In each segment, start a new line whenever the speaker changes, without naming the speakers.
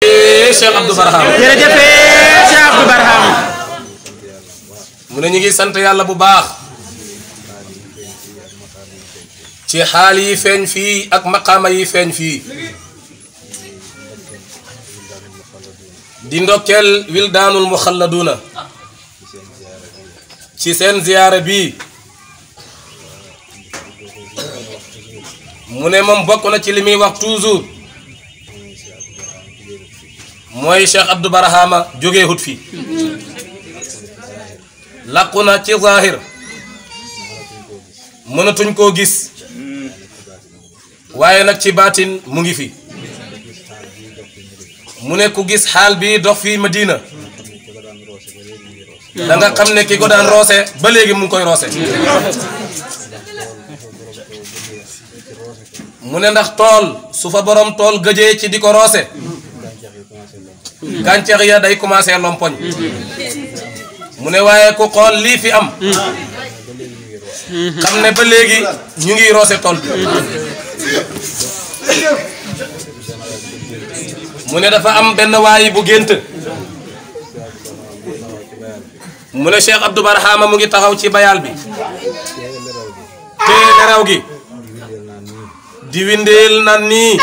Cheikh Abdou Barham
jërëjëf Cheikh Abdou Barham
mu ne ñu ngi sant yàlla bu baax ci xaal yi feeñ fii ak maqaama yi feeñ fii di ndokkeel wildaanul muxalladuuna ci seen ziyaara bii mu ne moom bokk na ci li muy wax toujours mooy Cheikh Abdou Barhama jógee hut fi làqu na ci zahir mënatuñ koo gis waaye nag ci baatin mu ngi fi mu ne ku gis xaal bi dox fii Madina da nga xam ne ki ko daan roose ba léegi mu ngi koy roose mu ne ndax tool su fa borom tool gëjee ci di ko roose gàncax ya day commencé lompoñ mu ne waaye ku xool lii fi am xam ne ba léegi ñu ngi roose tool bi mu ne dafa am benn waay bu gént mu ne Cheikh Abdou Barhama mu ngi taxaw ci bayal bi téye neraw gi di windeel naan nii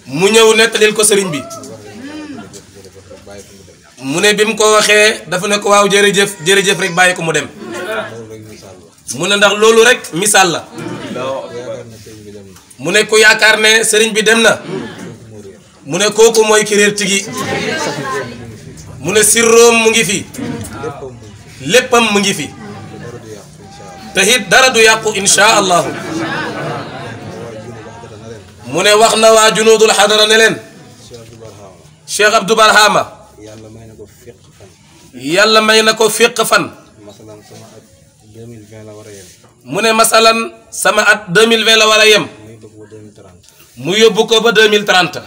mu ñëw nettalil ko sëriñ bi mu ne bi mu ko waxee dafa ne ko waaw jërëjëf jërëjëf rek bàyyi ko mu dem mu ne ndax loolu rek misaal la mu ne ku yaakaar ne sëriñ bi dem na mu ne kooku mooy ki réer tigi mu ne sirroom mu ngi fi léppam mu ngi fi te it dara du yàqu insha allahu mu ne wax na waa junudul xadara ne leen Cheikh Abdou Barhama yàlla may na ko féq fan mu ne masalan sama at 2020 la war a yem mu yóbbu ko ba 2030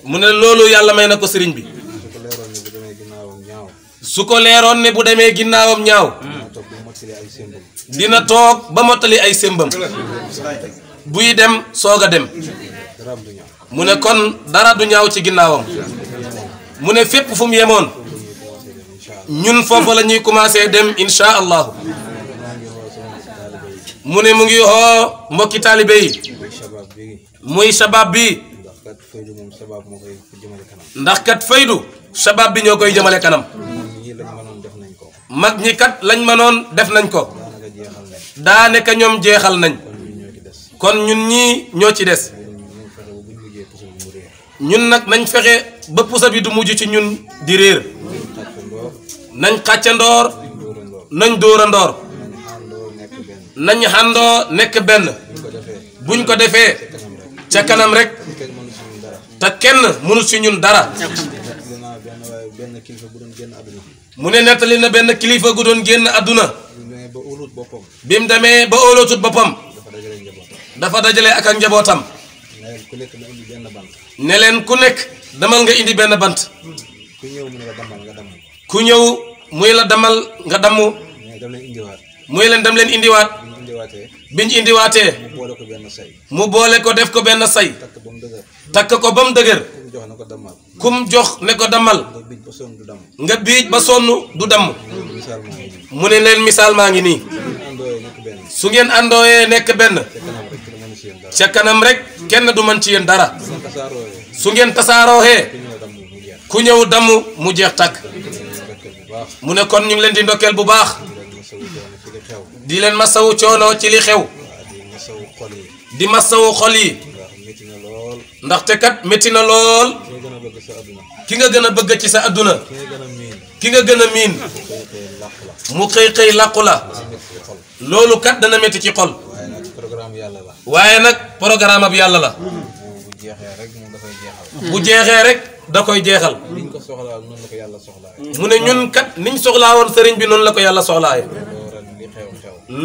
mu ne loolu yàlla may na ko sëriñ bi su ko leeroon ne bu demee ginnaawam ñaaw dina toog ba mottali ay sémbam buy dem soog a dem mu ne kon dara du ñaaw ci ginnaawam mu ne fépp fu mu yemoon ñun foofu la ñuy commencé dem insha allahu mu ne mu ngi xoo mbokki taalibe yi muy shabab bi ndax kat faydu shabab bi ñoo koy jëmale kanam mag ñi kat lañ mënoon def nañ ko daanaka ñoom jeexal nañ kon ñun ñii ñoo ci des ñun nag nañ fexe ba pusa bi du mujj ci ñun di réer nañ xàccandoor nañ dóorandoor nañ xàndoo nekk benn buñ ko defee ca kanam rek te kenn mënul ci ñun dara mu ne nettali na benn kilifa gu doon génn àdduna bi mu demee ba óolootut boppam dafa dajale ak ak njabootam ne leen ku nekk demal nga indi benn bant ku ñëw muy la damal nga damm muy leen dem leen indiwaat biñ indiwaatee mu boole ko def ko benn say takk ko ba mu dëgër kum jox ne ko damal nga biij ba sonn du damm mu ne leen misaal maa ngi nii su ngeen àndooyee nekk benn ca kanam rek kenn du man ci yéen dara su ngeen tasaarooxee ku ñëw damm mu jeex takk mu ne kon ñu ngi leen di ndokkeel bu baax di leen masawu coono ci li xew di masawu xol yi ndaxte kat métti na lool ki nga gën a bëgg ci sa adduna ki nga gën a miin mu xëy xëy làqu la loolu kat dana métti ci xol waaye nag programme ab yàlla la bu jeexee rek da koy jeexal mu ne ñun kat niñ soxlaa woon sëriñ bi noonu la ko yàlla soxlaaye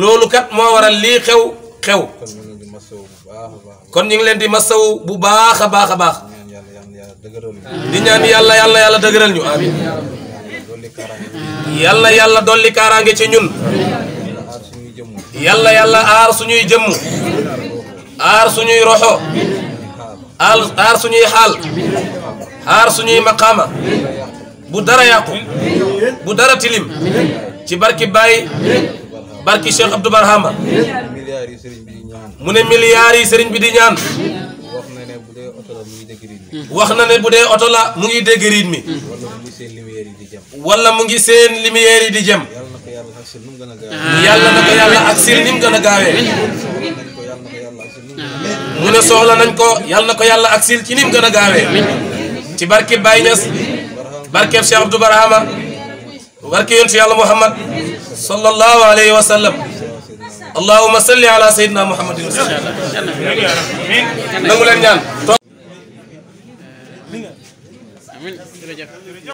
loolu kat moo waral lii xew kon ñu ngi leen di masawu bu baax a baax a baax di ñaan yàlla yàlla dëgëral ñu amin yàlla dolli kaaraange ci ñun yàlla aar suñuy jëmm aar suñuy roxo aar suñuy xaal aar suñuy maqaama bu dara yàqu bu dara tilim ci barki Baye barki Cheikh Abdou Barhama mu ne milliards yi sëriñ bi di ñaan wax na ne bu dee oto la mu ngi dégg riit mi wala mu ngi seen lumière yi di jëm yàlla na ko yàlla aksil ni mu gën a gaawee mu ne soxla nañ ko yàlla na ko yàlla aksil ci ni mu gën a gaawee ci barke Baye Niass barke Cheikh Abdou Barhama barke yontu yàlla Muhammad sallallahu alayhi wa sallam allahumma salli ala sayyidina Muhammadin nangu leen ñaan